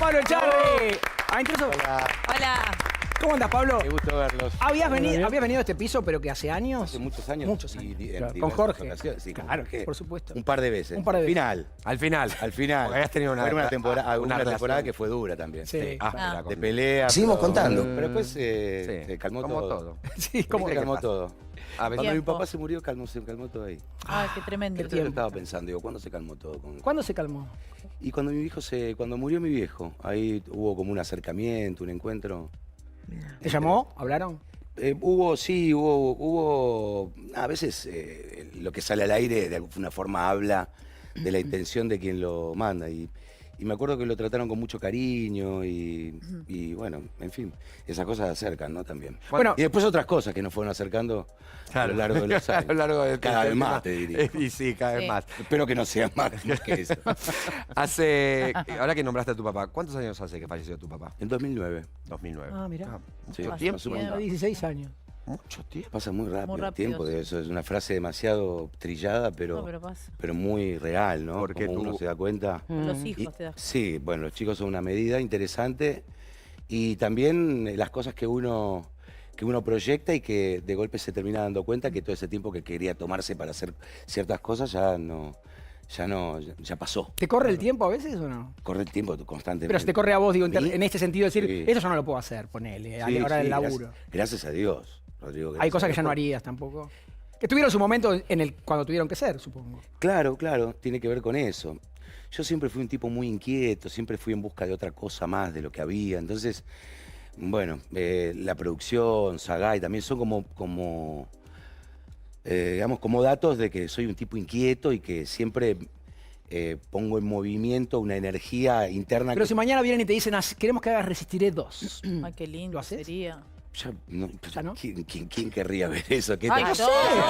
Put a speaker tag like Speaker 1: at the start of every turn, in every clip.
Speaker 1: Pablo Echarri.
Speaker 2: Hola,
Speaker 1: Hola. ¿Cómo andas, Pablo?
Speaker 2: qué gusto verlos.
Speaker 1: ¿Habías venido a este piso, pero que hace años?
Speaker 2: Hace muchos años.
Speaker 1: Muchos años.
Speaker 2: Y en
Speaker 1: Claro, con
Speaker 2: diversas
Speaker 1: Jorge.
Speaker 2: ocasiones, sí, con
Speaker 1: Claro,
Speaker 2: Jorge.
Speaker 1: por supuesto.
Speaker 2: Un par de veces.
Speaker 1: Un par de veces.
Speaker 2: Al final. Porque habías tenido una temporada
Speaker 3: relación.
Speaker 2: que fue dura también.
Speaker 1: Sí.
Speaker 3: Ah,
Speaker 2: De pelea.
Speaker 4: Seguimos
Speaker 2: pero-
Speaker 4: contando.
Speaker 2: Pero después se calmó
Speaker 3: como
Speaker 2: todo.
Speaker 3: todo.
Speaker 1: Sí, ¿cómo
Speaker 2: Se
Speaker 1: que
Speaker 2: calmó
Speaker 1: pasa?
Speaker 2: todo.
Speaker 3: A ver,
Speaker 2: Cuando mi
Speaker 5: Tiempo.
Speaker 2: papá se murió, se calmó todo ahí.
Speaker 5: Ay, qué tremendo.
Speaker 2: El otro día estaba pensando, digo, ¿cuándo se calmó todo?
Speaker 1: ¿Cuándo se calmó?
Speaker 2: Y cuando cuando murió mi viejo, ahí hubo como un acercamiento, un encuentro.
Speaker 1: ¿Te llamó? ¿Hablaron?
Speaker 2: Hubo, a veces lo que sale al aire de alguna forma habla de la intención de quien lo manda y me acuerdo que lo trataron con mucho cariño y bueno, en fin, esas cosas acercan, ¿no? También.
Speaker 1: Bueno,
Speaker 2: Y después otras cosas que nos fueron acercando a lo largo de los años.
Speaker 3: a lo largo de
Speaker 2: Cada vez más, te diría.
Speaker 3: Y sí, cada vez
Speaker 5: Sí.
Speaker 3: más.
Speaker 2: Espero que no sea más que eso.
Speaker 3: Ahora que nombraste a tu papá, ¿cuántos años hace que falleció tu papá?
Speaker 2: En 2009.
Speaker 3: 2009.
Speaker 1: Ah, mirá.
Speaker 2: Sí,
Speaker 5: Mucho
Speaker 2: tiempo.
Speaker 5: tiempo.
Speaker 1: 16 años.
Speaker 3: Mucho tiempo.
Speaker 2: Pasa muy rápido, el
Speaker 5: rápido,
Speaker 2: tiempo,
Speaker 5: sí.
Speaker 2: eso es una frase demasiado trillada,
Speaker 5: No,
Speaker 2: pero
Speaker 5: pero pasa.
Speaker 2: muy real, ¿no?
Speaker 3: Porque
Speaker 2: Como uno
Speaker 3: tú-
Speaker 2: se da cuenta.
Speaker 5: Con los
Speaker 2: Y-
Speaker 5: hijos te das.
Speaker 2: sí, bueno, los chicos son una medida interesante y también las cosas que uno proyecta y que de golpe se termina dando cuenta que todo ese tiempo que quería tomarse para hacer ciertas cosas ya pasó.
Speaker 1: ¿Te corre el tiempo a veces o no?
Speaker 2: Corre el tiempo constantemente.
Speaker 1: Pero se te corre a vos, digo,
Speaker 2: ¿Sí?
Speaker 1: en este sentido, decir,
Speaker 2: Sí.
Speaker 1: eso yo no lo puedo hacer, ponele, a la hora del laburo.
Speaker 2: Gracias a Dios, Rodrigo.
Speaker 1: Hay
Speaker 2: gracias
Speaker 1: cosas
Speaker 2: a
Speaker 1: que ya
Speaker 2: Dios
Speaker 1: no
Speaker 2: por-
Speaker 1: harías tampoco. Que tuvieron su momento cuando tuvieron que ser, supongo.
Speaker 2: Claro, tiene que ver con eso. Yo siempre fui un tipo muy inquieto, siempre fui en busca de otra cosa más de lo que había. Entonces, bueno, la producción, Sagay, también son digamos, como datos de que soy un tipo inquieto y que siempre pongo en movimiento una energía interna
Speaker 1: Pero
Speaker 2: que
Speaker 1: si mañana vienen y te dicen, queremos que hagas Resistiré 2.
Speaker 5: Ay, qué lindo
Speaker 1: ¿Lo haces?
Speaker 5: sería.
Speaker 2: ya no,
Speaker 1: ¿Ya no?
Speaker 2: ¿quién querría ver eso? ¿Qué
Speaker 5: Ay,
Speaker 2: te-
Speaker 5: no sé,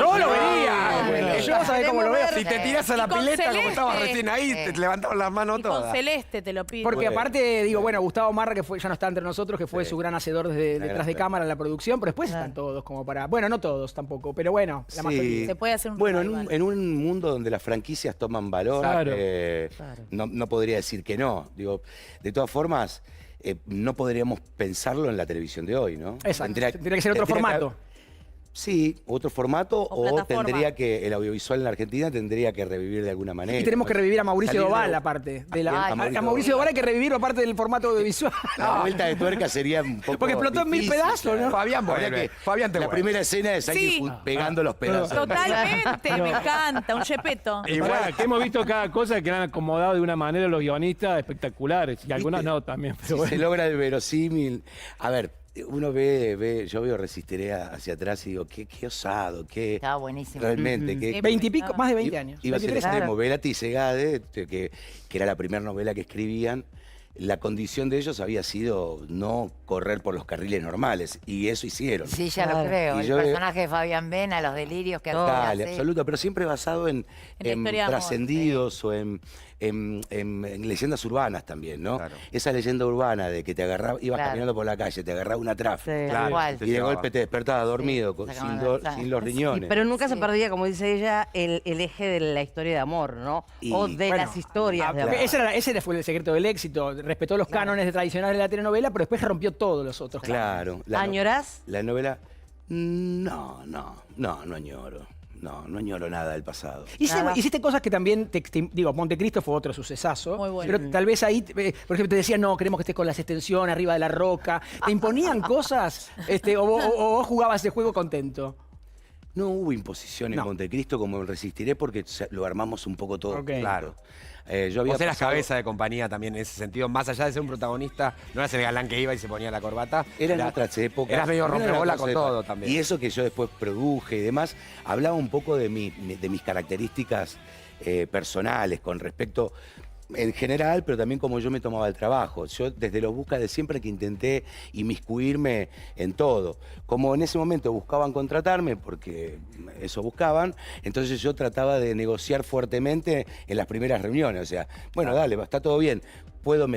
Speaker 1: yo lo vería.
Speaker 4: Bueno,
Speaker 1: Yo sabés cómo lo veo.
Speaker 3: Si te tiras a la
Speaker 5: Y con
Speaker 3: pileta como
Speaker 5: Celeste.
Speaker 3: estabas recién ahí, te levantaban las manos
Speaker 5: Y con
Speaker 3: todas.
Speaker 5: Celeste te lo pido.
Speaker 1: Porque
Speaker 2: Bueno.
Speaker 1: aparte, digo, bueno, Gustavo Marra, que ya no está entre nosotros, que fue
Speaker 2: Sí.
Speaker 1: su gran hacedor desde
Speaker 2: Una
Speaker 1: detrás
Speaker 2: gran
Speaker 1: de cámara en la producción, pero después están todos como para... Bueno, no todos tampoco, pero bueno, la
Speaker 2: Sí.
Speaker 1: mayoría.
Speaker 5: Se puede hacer un
Speaker 2: Bueno,
Speaker 5: revival.
Speaker 2: en un mundo donde las franquicias toman valor,
Speaker 1: Claro.
Speaker 2: no podría decir que no. Digo, de todas formas, no podríamos pensarlo en la televisión de hoy, ¿no?
Speaker 1: Exacto. Tendría que ser otro
Speaker 2: tendría que-
Speaker 1: formato.
Speaker 2: Sí, otro formato
Speaker 5: O
Speaker 2: o
Speaker 5: plataforma.
Speaker 2: tendría que, el audiovisual en la Argentina tendría que revivir de alguna manera.
Speaker 1: Y tenemos que revivir a Mauricio
Speaker 2: Salir de-
Speaker 1: Doval, aparte.
Speaker 2: Ay,
Speaker 1: A Mauricio Doval hay que revivirlo, aparte del formato audiovisual.
Speaker 2: La vuelta de tuerca sería un poco
Speaker 1: Porque explotó en 1000
Speaker 2: difícil,
Speaker 1: pedazos, ¿no?
Speaker 3: Fabián
Speaker 2: Habría
Speaker 3: vuelve.
Speaker 2: que-
Speaker 3: Fabián te
Speaker 2: La
Speaker 3: vuelve.
Speaker 2: primera escena es alguien
Speaker 5: Sí.
Speaker 2: pegando los pedazos.
Speaker 5: Totalmente, me encanta, un chepeto.
Speaker 6: Y bueno, que hemos visto cada cosa que han acomodado de una manera los guionistas espectaculares. Y algunas
Speaker 2: ¿Viste?
Speaker 6: no también. Pero
Speaker 2: Si
Speaker 6: bueno.
Speaker 2: se logra el verosímil. A ver, uno yo veo Resistiré hacia atrás y digo, qué osado, qué.
Speaker 4: Estaba buenísimo.
Speaker 2: Realmente, qué.
Speaker 1: 20 y pico, más de 20 años.
Speaker 2: Iba a ser
Speaker 1: 23.
Speaker 2: extremo. Velati y Segade, que era la primera novela que escribían. La condición de ellos había sido no correr por los carriles normales. Y eso hicieron.
Speaker 4: Sí, ya lo creo.
Speaker 2: Y
Speaker 4: El
Speaker 2: yo-
Speaker 4: personaje de Fabián Vena, los delirios que
Speaker 2: Dale,
Speaker 4: hacía.
Speaker 2: absoluto, pero siempre basado en
Speaker 5: En la historia de amor,
Speaker 2: trascendidos o en leyendas urbanas también, ¿no?
Speaker 3: Claro.
Speaker 2: Esa leyenda urbana de que te agarraba, ibas
Speaker 4: Claro.
Speaker 2: caminando por la calle, te agarraba una trafa.
Speaker 4: Sí,
Speaker 3: Claro.
Speaker 4: igual.
Speaker 2: Y de golpe te despertabas dormido,
Speaker 4: sacaban
Speaker 2: sin,
Speaker 4: la sangre.
Speaker 2: sin los riñones.
Speaker 7: Pero nunca se
Speaker 4: Sí.
Speaker 7: perdía, como dice ella, el eje de la historia de amor, ¿no?
Speaker 2: Y-
Speaker 7: O de
Speaker 1: Bueno,
Speaker 7: las historias de amor.
Speaker 1: Ese fue el secreto del éxito. Respetó los cánones tradicionales de la telenovela, pero después rompió todos los otros.
Speaker 2: Claro.
Speaker 7: ¿Añorás?
Speaker 2: La novela. No añoro. No añoro nada del pasado.
Speaker 1: Hiciste cosas que también, digo, Montecristo fue otro sucesazo.
Speaker 5: Muy bueno.
Speaker 1: Pero tal vez ahí, por ejemplo, te decían, no, queremos que estés con las extensiones arriba de la roca. ¿Te imponían cosas? O vos jugabas de juego contento.
Speaker 2: No hubo imposición en
Speaker 1: No.
Speaker 2: Montecristo como en Resistiré porque lo armamos un poco todo.
Speaker 1: Ok.
Speaker 2: Claro. Yo había
Speaker 3: Vos eras
Speaker 2: pasado-
Speaker 3: cabeza de compañía también en ese sentido, más allá de ser un protagonista, no eras el galán que iba y se ponía la corbata.
Speaker 2: Era en otras épocas.
Speaker 3: Eras medio
Speaker 2: Era en
Speaker 3: rompebola
Speaker 2: otras
Speaker 3: con
Speaker 2: épocas.
Speaker 3: todo también.
Speaker 2: Y eso que yo después produje y demás, hablaba un poco de mis características personales con respecto, en general, pero también como yo me tomaba el trabajo. Yo desde los buscas de siempre que intenté inmiscuirme en todo. Como en ese momento buscaban contratarme, porque eso buscaban, entonces yo trataba de negociar fuertemente en las primeras reuniones. O sea, bueno, dale, está todo bien. Puedo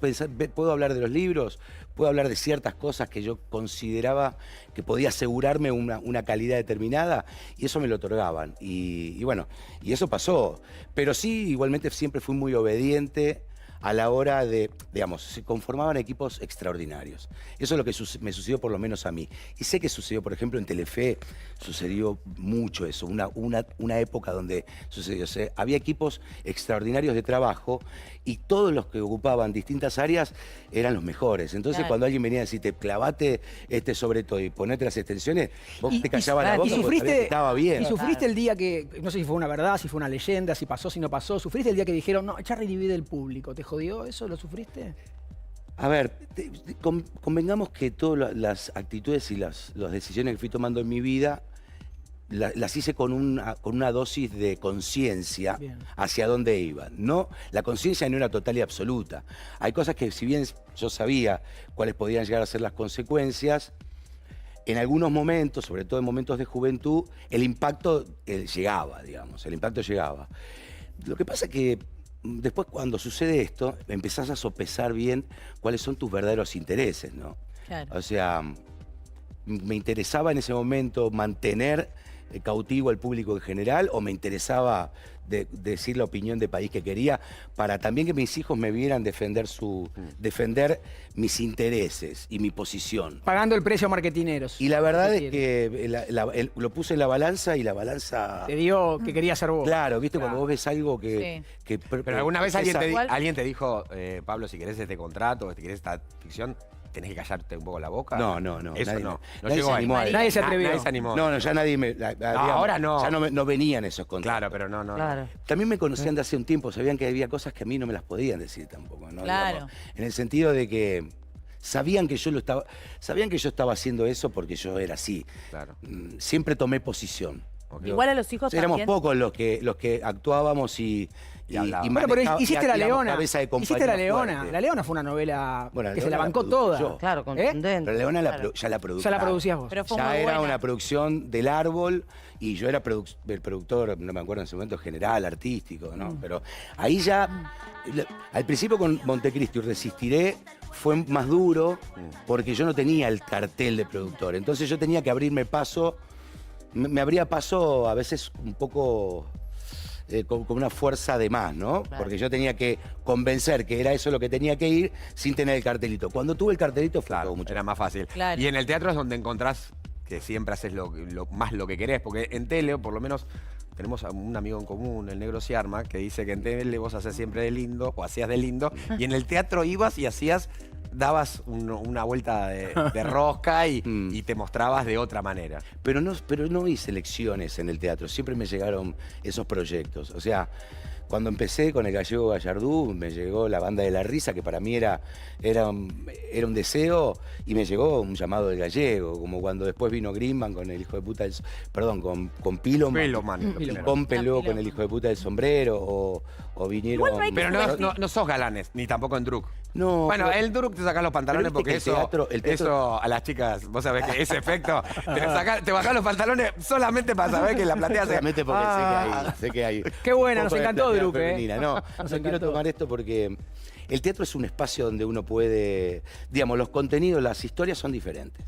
Speaker 2: pensar, puedo hablar de los libros, puedo hablar de ciertas cosas que yo consideraba que podía asegurarme una calidad determinada, y eso me lo otorgaban. Y bueno, y eso pasó. Pero sí, igualmente siempre fui muy obediente a la hora de, digamos, se conformaban equipos extraordinarios. Eso es lo que me sucedió por lo menos a mí. Y sé que sucedió, por ejemplo, en Telefe, sucedió mucho eso, una época donde sucedió. O sea, había equipos extraordinarios de trabajo y todos los que ocupaban distintas áreas eran los mejores. Entonces,
Speaker 5: Claro.
Speaker 2: cuando alguien venía a decirte, clavate sobre todo y ponete las extensiones, vos te callabas la
Speaker 7: claro,
Speaker 2: boca
Speaker 1: y
Speaker 2: porque sabías que estaba bien.
Speaker 1: Y sufriste el día que, no sé si fue una verdad, si fue una leyenda, si pasó, si no pasó. ¿Sufriste el día que dijeron, no, Charlie divide el público? ¿Te jodió eso? ¿Lo sufriste?
Speaker 2: A ver, convengamos que todas las actitudes y las decisiones que fui tomando en mi vida las hice con una dosis de conciencia
Speaker 1: Bien.
Speaker 2: hacia dónde iba. No, la conciencia no era total y absoluta. Hay cosas que, si bien yo sabía cuáles podían llegar a ser las consecuencias, en algunos momentos, sobre todo en momentos de juventud, el impacto llegaba, digamos, el impacto llegaba. Lo que pasa es que después, cuando sucede esto, empezás a sopesar bien cuáles son tus verdaderos intereses, ¿no?
Speaker 5: Claro.
Speaker 2: O sea, me interesaba en ese momento mantener cautivo al público en general, o me interesaba decir la opinión de país que quería, para también que mis hijos me vieran defender mis intereses y mi posición.
Speaker 1: Pagando el precio a marketineros.
Speaker 2: Y la verdad es
Speaker 1: ¿Qué
Speaker 2: que lo puse en la balanza y la balanza...
Speaker 1: te dio que quería ser vos.
Speaker 2: Claro, ¿viste?
Speaker 1: Claro.
Speaker 2: Cuando vos ves algo que...
Speaker 3: Pero alguna vez alguien
Speaker 5: Igual-
Speaker 3: alguien te dijo, Pablo, si querés este contrato, si querés esta ficción, tenés que callarte un poco la boca.
Speaker 2: No.
Speaker 3: Eso
Speaker 2: nadie-
Speaker 3: no. No
Speaker 2: nadie
Speaker 3: llegó
Speaker 2: se
Speaker 3: ahí.
Speaker 2: animó a eso.
Speaker 1: Nadie se atrevió.
Speaker 3: Nadie se animó.
Speaker 2: No, ya nadie me...
Speaker 3: ahora no.
Speaker 2: Ya no venían esos contratos.
Speaker 3: Claro, pero no.
Speaker 7: Claro.
Speaker 2: También me conocían de hace un tiempo, sabían que había cosas que a mí no me las podían decir tampoco, ¿no?
Speaker 5: Claro.
Speaker 2: Digamos, en el sentido de que sabían que yo estaba haciendo eso porque yo era así.
Speaker 3: Claro.
Speaker 2: Siempre tomé posición.
Speaker 3: Ok.
Speaker 5: Igual a los hijos
Speaker 2: Éramos
Speaker 5: también.
Speaker 2: pocos los que actuábamos y
Speaker 3: hablábamos.
Speaker 1: Bueno, pero hiciste La
Speaker 2: éramos
Speaker 1: Leona.
Speaker 2: cabeza de
Speaker 1: Hiciste La
Speaker 2: compañía
Speaker 1: Leona.
Speaker 2: fuerte.
Speaker 1: La Leona fue una novela
Speaker 2: Bueno, La
Speaker 1: que se la
Speaker 2: Leona la
Speaker 1: bancó
Speaker 2: produjo
Speaker 1: toda.
Speaker 2: yo.
Speaker 7: Claro, contundente.
Speaker 2: Pero Leona
Speaker 7: Claro.
Speaker 2: ya la producía.
Speaker 1: Ya la producías vos.
Speaker 5: Pero fue
Speaker 2: Ya
Speaker 5: muy
Speaker 2: era
Speaker 5: buena.
Speaker 2: una producción del árbol y yo era el productor, no me acuerdo en ese momento, general, artístico, ¿no? Pero ahí ya, al principio con Montecristo y Resistiré fue más duro porque yo no tenía el cartel de productor. Entonces yo tenía que abrirme paso, me abría paso a veces un poco... con una fuerza de más, ¿no?
Speaker 7: Claro.
Speaker 2: Porque yo tenía que convencer que era eso lo que tenía que ir sin tener el cartelito. Cuando tuve el cartelito fue todo
Speaker 3: Claro,
Speaker 2: mucho
Speaker 3: era más fácil.
Speaker 5: Claro.
Speaker 3: Y en el teatro es donde encontrás que siempre haces más lo que querés, porque en tele, por lo menos, tenemos a un amigo en común, el Negro Ciarma, que dice que en tele vos hacés siempre de lindo, o hacías de lindo, y en el teatro ibas y dabas una vuelta de rosca y te mostrabas de otra manera.
Speaker 2: Pero no hice elecciones en el teatro, siempre me llegaron esos proyectos. O sea, cuando empecé con el Gallego Gallardú, me llegó la Banda de la Risa, que para mí era un deseo, y me llegó un llamado del Gallego, como cuando después vino Greenman con el hijo de puta con Piloman.
Speaker 3: Piloman, lo
Speaker 2: Y
Speaker 3: primero.
Speaker 2: Pompe luego
Speaker 5: Piloman.
Speaker 2: con el hijo de puta del sombrero, o vinieron...
Speaker 5: Igual no hay que
Speaker 3: Pero no sos galanes, ni tampoco en Druk.
Speaker 2: No,
Speaker 3: Bueno,
Speaker 2: pero-
Speaker 3: el Druk te sacás los pantalones
Speaker 2: Pero
Speaker 3: porque
Speaker 2: viste que el teatro-
Speaker 3: eso a las chicas, vos sabés que ese efecto, te bajás los pantalones solamente para saber que la platea se...
Speaker 2: Solamente porque sé que hay.
Speaker 1: Qué buena,
Speaker 2: un
Speaker 1: nos
Speaker 2: poco de
Speaker 1: encantó,
Speaker 2: platea
Speaker 1: Druk, ¿eh?
Speaker 2: femenina. No,
Speaker 1: Nos
Speaker 2: quiero
Speaker 1: encantó.
Speaker 2: tomar esto porque el teatro es un espacio donde uno puede, digamos, los contenidos, las historias son diferentes.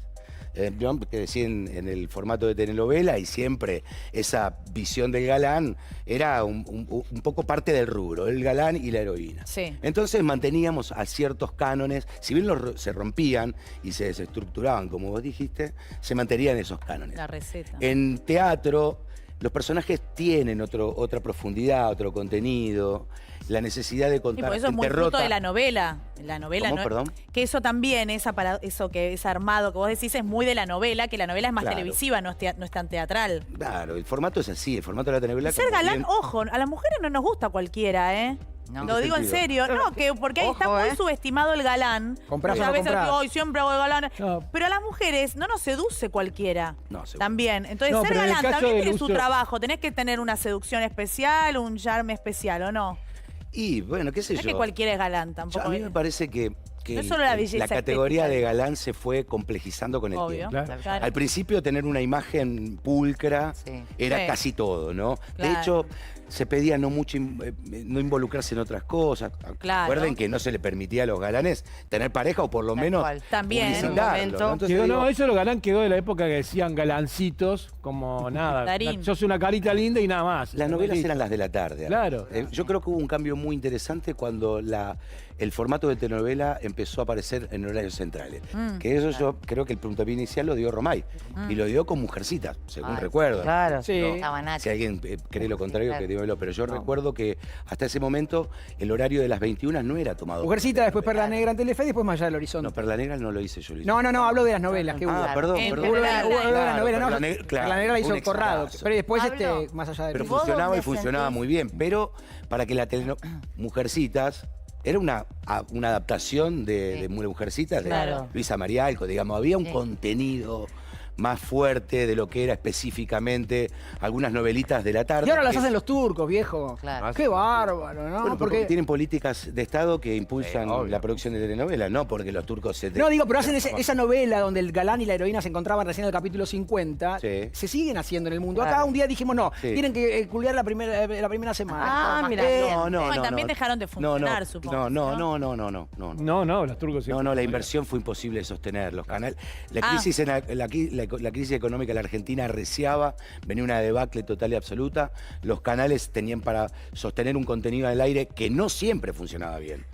Speaker 2: Yo te decía en el formato de telenovela y siempre esa visión del galán era un poco parte del rubro, el galán y la heroína.
Speaker 5: Sí.
Speaker 2: Entonces manteníamos a ciertos cánones, si bien se rompían y se desestructuraban, como vos dijiste, se mantenían esos cánones.
Speaker 5: La receta.
Speaker 2: En teatro, los personajes tienen otra profundidad, otro contenido, la necesidad de
Speaker 5: Sí,
Speaker 2: contar
Speaker 5: porque eso es muy
Speaker 2: gente
Speaker 5: fruto
Speaker 2: rota.
Speaker 5: de la novela. La novela
Speaker 2: ¿Cómo?
Speaker 5: no.
Speaker 2: Perdón.
Speaker 5: Que eso también, eso que es armado, que vos decís, es muy de la novela, que la novela es más
Speaker 2: Claro.
Speaker 5: televisiva, no es tan teatral.
Speaker 2: Claro, el formato es así, el formato de la telenovela.
Speaker 5: Ser
Speaker 2: como
Speaker 5: galán,
Speaker 2: bien-
Speaker 5: ojo, a las mujeres no nos gusta cualquiera, ¿eh?
Speaker 4: No.
Speaker 5: Lo
Speaker 2: ¿En qué
Speaker 5: digo en
Speaker 2: sentido?
Speaker 5: serio. No, porque ahí está
Speaker 7: Ojo,
Speaker 5: muy
Speaker 7: ¿eh?
Speaker 5: subestimado el galán.
Speaker 1: Comprás o
Speaker 5: a
Speaker 1: no
Speaker 5: veces
Speaker 1: comprás.
Speaker 5: hoy siempre hago de galán.
Speaker 6: No.
Speaker 5: Pero a las mujeres no nos seduce cualquiera.
Speaker 2: No, seguro.
Speaker 5: También. Entonces,
Speaker 6: No,
Speaker 5: ser
Speaker 6: pero en el
Speaker 5: galán
Speaker 6: caso
Speaker 5: también
Speaker 6: del
Speaker 5: tiene su
Speaker 6: uso-
Speaker 5: trabajo. Tenés que tener una seducción especial, un charme especial, ¿o no?
Speaker 2: Y bueno, qué sé
Speaker 5: No es
Speaker 2: yo.
Speaker 5: que cualquiera es galán
Speaker 2: Yo-
Speaker 5: tampoco.
Speaker 2: a mí me parece que que
Speaker 5: No es solo la belleza
Speaker 2: la categoría
Speaker 5: estética,
Speaker 2: de
Speaker 5: digo.
Speaker 2: galán se fue complejizando con el
Speaker 5: Obvio.
Speaker 2: tiempo.
Speaker 6: Claro.
Speaker 5: Claro.
Speaker 2: Al principio tener una imagen pulcra
Speaker 4: Sí.
Speaker 2: era
Speaker 5: Sí.
Speaker 2: casi todo, ¿no? De
Speaker 5: Claro.
Speaker 2: hecho, se pedía no mucho no involucrarse en otras cosas.
Speaker 5: Claro.
Speaker 2: Recuerden que no se le permitía a los galanes tener pareja o por lo
Speaker 4: Tal
Speaker 2: menos
Speaker 4: cual.
Speaker 5: También.
Speaker 2: publicitarlo,
Speaker 7: En un momento.
Speaker 2: ¿no? Entonces
Speaker 6: Quedó,
Speaker 2: digo,
Speaker 6: no, eso lo galán quedó de la época que decían galancitos, como nada.
Speaker 5: Darín.
Speaker 6: Sos una carita linda y nada más.
Speaker 2: las novelas
Speaker 6: Listo.
Speaker 2: eran las de la tarde.
Speaker 6: Claro.
Speaker 2: Yo creo que hubo un cambio muy interesante cuando el formato de telenovela empezó a aparecer en horarios centrales. Que eso yo creo que el puntapié inicial lo dio Romay. Y lo dio con Mujercitas, según
Speaker 4: Ay,
Speaker 2: recuerdo.
Speaker 7: Claro.
Speaker 1: Sí.
Speaker 4: Estaba Nacho.
Speaker 2: Si alguien cree lo contrario,
Speaker 4: Claro.
Speaker 2: que dímelo. Pero yo
Speaker 4: No.
Speaker 2: recuerdo que hasta ese momento el horario de las 21 no era tomado.
Speaker 1: Mujercita, después
Speaker 2: Perla.
Speaker 1: Perla Negra en Telefe y después Más allá del horizonte.
Speaker 2: No, Perla Negra no lo hice yo. Lo hice.
Speaker 1: No, hablo de las novelas que hubo.
Speaker 2: Ah, perdón,
Speaker 5: En
Speaker 2: perdón.
Speaker 1: Hubo
Speaker 5: general,
Speaker 1: hubo de las
Speaker 2: Claro,
Speaker 1: novelas, ¿no?
Speaker 2: Perla Negra, claro,
Speaker 1: Perla Negra la hizo
Speaker 2: un
Speaker 1: Corrado.
Speaker 2: exitazo.
Speaker 1: Pero después,
Speaker 4: Pablo,
Speaker 1: Más allá del
Speaker 2: Pero
Speaker 4: ¿Vos
Speaker 2: funcionaba y
Speaker 4: dónde
Speaker 2: funcionaba
Speaker 4: sentís?
Speaker 2: muy bien. Pero para que la telenovela Mujercitas era una adaptación de Mujercitas de
Speaker 7: Claro.
Speaker 2: Luisa Marialco, digamos. Había un
Speaker 4: Sí.
Speaker 2: contenido más fuerte de lo que era específicamente algunas novelitas de la tarde.
Speaker 1: Y ahora las
Speaker 2: que-
Speaker 1: hacen los turcos, viejo.
Speaker 4: Claro.
Speaker 1: Qué bárbaro, ¿no?
Speaker 2: Bueno, porque tienen políticas de Estado que impulsan
Speaker 3: obvio.
Speaker 2: la producción de telenovelas, no porque los turcos se...
Speaker 1: No, digo, pero hacen esa novela donde el galán y la heroína se encontraban recién en el capítulo 50.
Speaker 2: Sí.
Speaker 1: Se siguen haciendo en el mundo. Acá
Speaker 7: Claro.
Speaker 1: un día dijimos, no,
Speaker 2: Sí.
Speaker 1: tienen que culgar la primera semana.
Speaker 7: Ah, mira.
Speaker 5: No, y también dejaron de funcionar, supongo,
Speaker 2: No.
Speaker 6: No, los turcos siempre.
Speaker 2: No, la inversión fue imposible de sostener. Los canales, la crisis, la crisis económica en la Argentina arreciaba, venía una debacle total y absoluta. Los canales tenían para sostener un contenido al aire que no siempre funcionaba bien.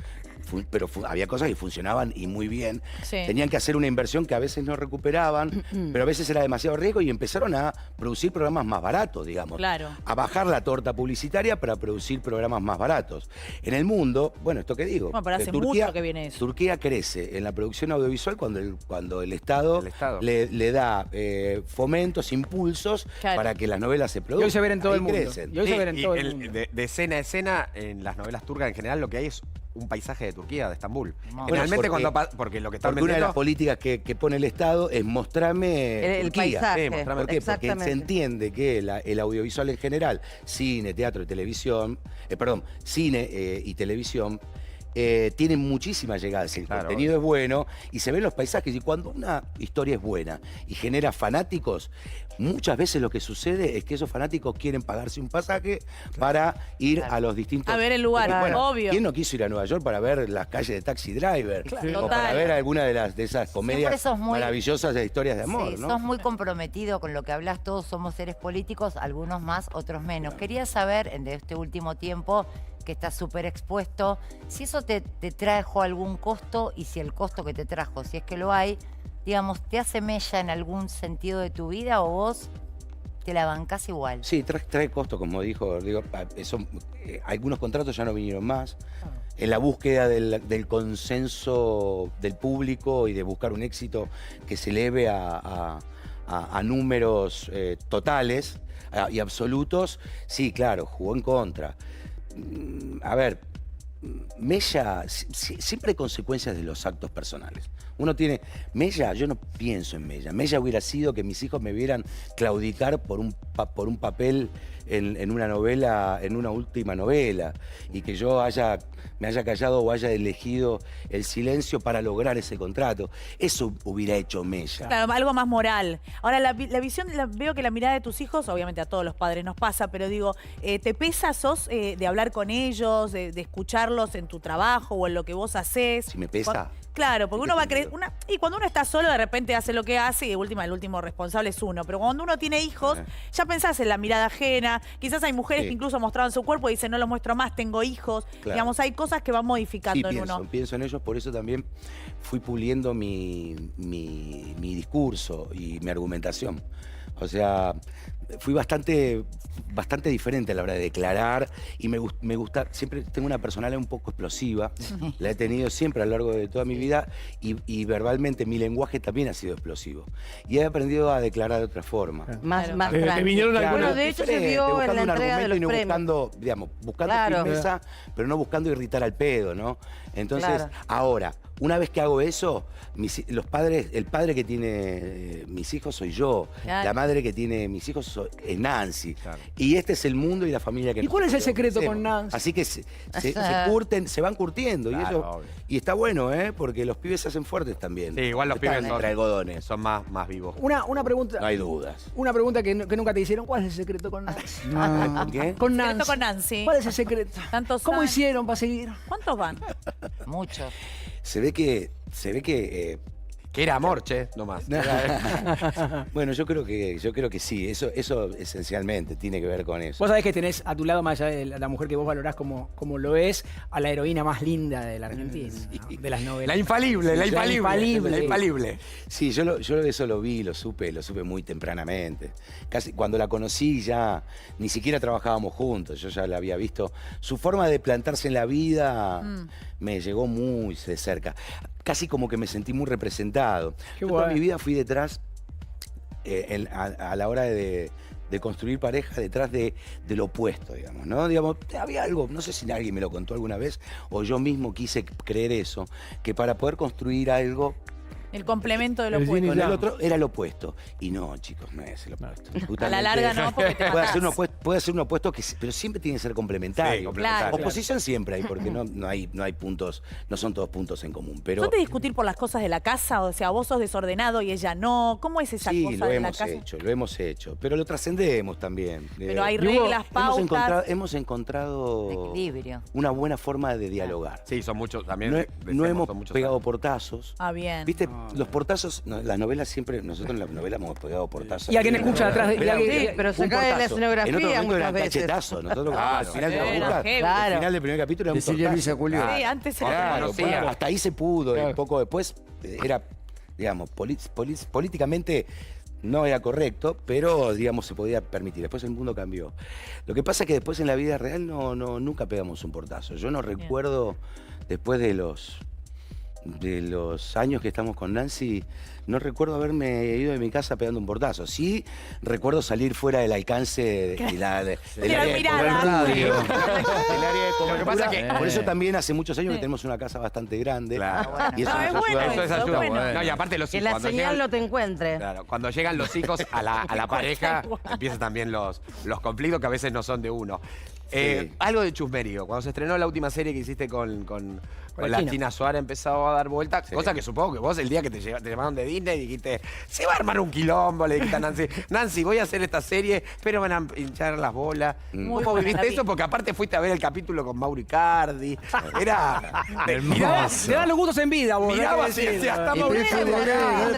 Speaker 2: Pero había cosas que funcionaban y muy bien.
Speaker 5: Sí.
Speaker 2: Tenían que hacer una inversión que a veces no recuperaban, pero a veces era demasiado riesgo y empezaron a producir programas más baratos, digamos.
Speaker 5: Claro.
Speaker 2: A bajar la torta publicitaria para producir programas más baratos. En el mundo, bueno, esto que digo.
Speaker 5: Bueno, pero hace mucho que viene eso.
Speaker 2: Turquía crece en la producción audiovisual cuando el Estado,
Speaker 3: El Estado.
Speaker 2: le da fomentos, impulsos
Speaker 5: Claro.
Speaker 2: para que las novelas se
Speaker 1: Y
Speaker 2: produzcan.
Speaker 1: hoy se ven en todo
Speaker 2: Ahí
Speaker 1: el mundo.
Speaker 2: crecen.
Speaker 1: Y hoy se
Speaker 3: Sí,
Speaker 1: ven en
Speaker 3: y
Speaker 1: todo el mundo.
Speaker 3: de escena a escena, en las novelas turcas en general, lo que hay es un paisaje de Turquía, de Estambul.
Speaker 4: Bueno,
Speaker 3: Generalmente
Speaker 2: porque-
Speaker 3: porque lo que están
Speaker 2: Porque una de las
Speaker 3: vendiendo...
Speaker 2: políticas que pone el Estado es mostrarme
Speaker 7: El
Speaker 2: Turquía.
Speaker 7: paisaje.
Speaker 3: Sí, mostrame-
Speaker 2: ¿Por qué? Porque se
Speaker 7: Exactamente.
Speaker 2: entiende que el audiovisual en general, cine, teatro y televisión, cine y televisión, tienen muchísima llegada. Si el
Speaker 3: Claro,
Speaker 2: contenido es bueno y se ven los paisajes, y cuando una historia es buena y genera fanáticos, muchas veces lo que sucede es que esos fanáticos quieren pagarse un pasaje para ir a los distintos...
Speaker 5: A ver el lugar,
Speaker 2: Porque,
Speaker 5: obvio.
Speaker 2: ¿Quién no quiso ir a Nueva York para ver las calles de Taxi Driver?
Speaker 5: Claro.
Speaker 2: O para
Speaker 5: Total.
Speaker 2: ver alguna de esas comedias
Speaker 4: sos muy-
Speaker 2: maravillosas de historias de amor,
Speaker 4: Sí,
Speaker 2: ¿no?
Speaker 4: sos muy comprometido con lo que hablas, todos somos seres políticos, algunos más, otros menos. Quería saber, de este último tiempo, que estás súper expuesto, si eso te trajo algún costo y si el costo que te trajo, si es que lo hay, digamos, ¿te hace mella en algún sentido de tu vida o vos te la bancás igual?
Speaker 2: Sí, trae costo, como digo, algunos contratos ya no vinieron más. En la búsqueda del consenso del público y de buscar un éxito que se eleve a números totales y absolutos, sí, claro, jugó en contra. A ver, mella, siempre hay consecuencias de los actos personales. Uno tiene, mella, yo no pienso en mella. Mella hubiera sido que mis hijos me vieran claudicar por un papel en una novela, en una última novela, y que yo me haya callado o haya elegido el silencio para lograr ese contrato. Eso hubiera hecho mella.
Speaker 5: Claro, algo más moral. Ahora, la visión, veo que la mirada de tus hijos, obviamente a todos los padres nos pasa, pero digo, ¿te pesa, de hablar con ellos, de escucharlos en tu trabajo o en lo que vos hacés?
Speaker 2: Si me pesa.
Speaker 5: Claro, porque
Speaker 2: ¿En qué
Speaker 5: uno va a
Speaker 2: sentido?
Speaker 5: creer... Y cuando uno está solo, de repente hace lo que hace y de última, el último responsable es uno. Pero cuando uno tiene hijos, ya pensás en la mirada ajena. Quizás hay mujeres
Speaker 2: Sí.
Speaker 5: que incluso mostraban su cuerpo y dicen, no lo muestro más, tengo hijos.
Speaker 2: Claro.
Speaker 5: Digamos, hay cosas que van
Speaker 2: Sí,
Speaker 5: modificando en uno.
Speaker 2: pienso en ellos, por eso también fui puliendo mi discurso y mi argumentación. O sea, fui bastante diferente a la hora de declarar y me gusta, siempre tengo una personalidad un poco explosiva, la he tenido siempre a lo largo de toda mi vida y verbalmente mi lenguaje también ha sido explosivo. Y he aprendido a declarar de otra forma.
Speaker 7: Más
Speaker 5: Claro.
Speaker 6: Te
Speaker 7: tranqui.
Speaker 6: vinieron
Speaker 2: Claro,
Speaker 7: Bueno, de hecho se
Speaker 2: diferente,
Speaker 7: vio en
Speaker 2: buscando
Speaker 7: la
Speaker 2: un
Speaker 7: entrega de
Speaker 2: argumento
Speaker 7: los
Speaker 2: y no
Speaker 7: premios.
Speaker 2: buscando, digamos, buscando
Speaker 7: Claro.
Speaker 2: firmeza, pero no buscando irritar al pedo, ¿no? Entonces,
Speaker 7: Claro.
Speaker 2: ahora, Una vez que hago eso, el padre que tiene mis hijos soy yo.
Speaker 5: Claro.
Speaker 2: La madre que tiene mis hijos es Nancy. Claro. Y este es el mundo y la familia que
Speaker 1: ¿Y cuál es el
Speaker 2: nosotros
Speaker 1: secreto
Speaker 2: hacemos.
Speaker 1: con Nancy?
Speaker 2: Así que se curten, se van curtiendo.
Speaker 3: Claro,
Speaker 2: y, eso,
Speaker 3: obvio.
Speaker 2: y está bueno, porque los pibes se hacen fuertes también.
Speaker 3: Sí, igual los
Speaker 2: Están
Speaker 3: pibes
Speaker 2: entre algodones.
Speaker 3: son más vivos.
Speaker 1: Una pregunta.
Speaker 2: No hay dudas.
Speaker 1: Una pregunta que nunca te hicieron. ¿Cuál es el secreto con Nancy?
Speaker 2: ¿Con qué?
Speaker 1: Con
Speaker 5: Secreto
Speaker 1: Nancy.
Speaker 5: con Nancy.
Speaker 1: ¿Cuál es el secreto?
Speaker 5: Tantos
Speaker 1: ¿Cómo
Speaker 5: años.
Speaker 1: hicieron para seguir?
Speaker 5: ¿Cuántos van?
Speaker 4: Muchos.
Speaker 2: Se ve que
Speaker 3: Que era amor, che, nomás.
Speaker 2: bueno, yo creo que sí, eso esencialmente tiene que ver con eso.
Speaker 1: Vos sabés que tenés a tu lado, más allá de la mujer que vos valorás como lo es, a la heroína más linda de la Argentina, ¿no? De las novelas.
Speaker 3: La infalible, la infalible. La infalible.
Speaker 2: Sí, yo eso lo vi, lo supe muy tempranamente. Casi cuando la conocí ya ni siquiera trabajábamos juntos, yo ya la había visto. Su forma de plantarse en la vida me llegó muy de cerca. Casi como que me sentí muy representado.
Speaker 1: Qué
Speaker 2: Yo toda
Speaker 1: guay.
Speaker 2: mi vida fui detrás, a la hora de construir pareja, detrás de lo opuesto, digamos, ¿no? Digamos, había algo, no sé si alguien me lo contó alguna vez, o yo mismo quise creer eso, que para poder construir algo
Speaker 5: El complemento de lo
Speaker 6: El
Speaker 5: opuesto.
Speaker 6: yin y
Speaker 2: con el
Speaker 6: yang.
Speaker 2: otro era lo opuesto. Y no, chicos, no es el opuesto.
Speaker 5: A la larga no, porque te
Speaker 2: puede ser,
Speaker 5: matás.
Speaker 2: puede ser un opuesto, pero siempre tiene que ser complementario.
Speaker 3: Sí, complementario.
Speaker 5: Claro.
Speaker 2: Oposición siempre hay, porque no hay puntos, no son todos puntos en común. Pero
Speaker 5: ¿Son de discutir por las cosas de la casa? O sea, vos sos desordenado y ella no. ¿Cómo es esa
Speaker 2: sí,
Speaker 5: cosa
Speaker 2: lo
Speaker 5: de la
Speaker 2: hemos
Speaker 5: casa?
Speaker 2: hecho, lo hemos hecho. Pero lo trascendemos también.
Speaker 5: Pero hay
Speaker 1: Y hubo-
Speaker 5: reglas, pautas.
Speaker 2: Hemos encontrado
Speaker 4: Equilibrio.
Speaker 2: una buena forma de dialogar.
Speaker 3: Sí, son muchos también.
Speaker 2: No,
Speaker 3: decíamos,
Speaker 2: no hemos
Speaker 3: son muchos
Speaker 2: pegado
Speaker 3: años.
Speaker 2: portazos.
Speaker 5: Ah, bien.
Speaker 2: ¿Viste? Los portazos, las novelas siempre, nosotros en las novelas hemos pegado portazos.
Speaker 1: Y alguien escucha atrás de- y
Speaker 2: Pero,
Speaker 1: alguien-
Speaker 7: Sí, pero se
Speaker 2: un
Speaker 7: cae la
Speaker 2: portazo.
Speaker 7: escenografía
Speaker 2: En otro momento
Speaker 7: muchas
Speaker 2: era un
Speaker 7: veces.
Speaker 2: cachetazo. Nosotros al final de la
Speaker 5: Bueno,
Speaker 2: boca,
Speaker 5: heavy.
Speaker 2: al final del primer capítulo era un
Speaker 8: Cecilia
Speaker 2: tortazo.
Speaker 8: Luisa Julián.
Speaker 5: Sí, antes era
Speaker 2: Claro,
Speaker 3: sí.
Speaker 2: bueno, hasta ahí se pudo. Y
Speaker 6: Claro.
Speaker 2: un poco después era, digamos, políticamente no era correcto, pero, digamos, se podía permitir. Después el mundo cambió. Lo que pasa es que después en la vida real nunca pegamos un portazo. Yo no recuerdo, después de los años que estamos con Nancy, no recuerdo haberme ido de mi casa pegando un portazo. Sí recuerdo salir fuera del alcance del área de
Speaker 5: mirada.
Speaker 2: cobertura. Del área de cobertura.
Speaker 3: Lo que pasa es que-
Speaker 2: Por eso también hace muchos años que tenemos una casa bastante grande.
Speaker 3: Claro.
Speaker 2: Y eso
Speaker 5: No, es
Speaker 2: nos
Speaker 5: bueno
Speaker 2: ayuda.
Speaker 3: Eso es
Speaker 5: eso,
Speaker 3: ayuda.
Speaker 5: bueno.
Speaker 3: No, y aparte los
Speaker 7: Que
Speaker 3: hijos.
Speaker 7: la
Speaker 3: cuando
Speaker 7: señal
Speaker 3: llegan-
Speaker 7: no te encuentre.
Speaker 3: Claro, cuando llegan los hijos a la pareja, empiezan también los conflictos que a veces no son de uno. Algo de chusmerío. Cuando se estrenó la última serie que hiciste con la
Speaker 1: China.
Speaker 3: China Suárez, empezó a dar vueltas, cosa que supongo que vos el día que te llamaron de Disney dijiste, se va a armar un quilombo, le dijiste a Nancy, Nancy, voy a hacer esta serie, pero van a hinchar las bolas.
Speaker 5: Muy
Speaker 3: ¿Cómo
Speaker 5: buena
Speaker 3: viviste
Speaker 5: la vi.
Speaker 3: eso? Porque aparte fuiste a ver el capítulo con Mauro Icardi. Era...
Speaker 1: Te dan los gustos en vida, vos.
Speaker 3: Mirabas
Speaker 1: hay que
Speaker 3: y
Speaker 1: decirlo.
Speaker 3: hasta
Speaker 8: Y
Speaker 3: Mauricio.
Speaker 8: Pepe Moreno,